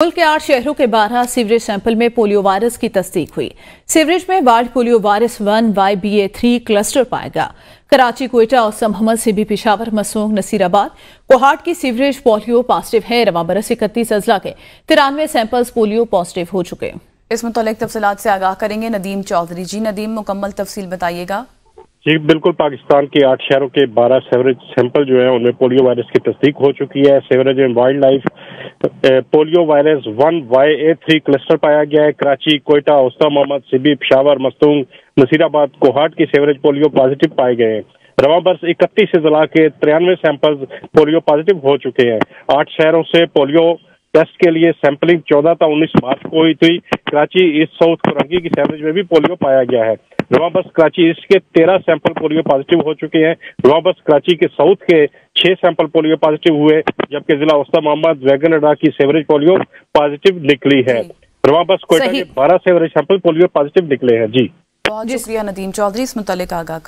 मुल्क के 8 शहरों के 12 सीवरेज सैंपल में पोलियो वायरस की तस्दीक हुई। सीवरेज में ward polio virus 1 YBA3 cluster पाया गया। कराची, कोयटा और मोहम्मद सिबी, पेशावर, मसूंग, नसीराबाद, कोहाट की सीवरेज पोलियो पॉजिटिव है। रवां बरस 31 अजला के 93 सैंपल्स पोलियो पॉजिटिव हो चुके। इस मुतालिक तफसीलात से आगाह करेंगे नदीम चौधरी। जी नदीम, मुकम्मल तफसील बताइएगा। जी बिल्कुल, पाकिस्तान के 8 शहरों के 12 सीवरेज सैंपल जो है उनमें पोलियो वायरस की तस्दीक हो चुकी है। सीवरेज में wild life polio virus 1 YA3 cluster पाया गया है। कराची, कोयटा, उस्ता मोहम्मद सिबी, पेशावर, मस्तूंग, नसीराबाद, कोहाट की सीवरेज पोलियो पॉजिटिव पाए गए हैं। रवां बरस 31 अजला के 93 सैंपल्स पोलियो पॉजिटिव हो चुके हैं। 8 शहरों से पोलियो टेस्ट के लिए सैंपलिंग 14 था 19 मार्च को हुई थी। कराची ईस्ट, साउथ, कुरंगी की सीवरेज में भी पोलियो पाया गया है। रवां बरस कराची ईस्ट के 13 सैंपल पोलियो पॉजिटिव हो चुके हैं। रवां बरस कराची के साउथ के 6 सैंपल पोलियो पॉजिटिव हुए, जबकि जिला उस्ता मोहम्मद वैगनडा की सीवरेज पोलियो पॉजिटिव निकली है। रवां बरस कोयटा के 12 सीवरेज सैंपल पोलियो पॉजिटिव निकले हैं। जी बहुत शुक्रिया नदीम चौधरी, इस मुतालिक आगाह कर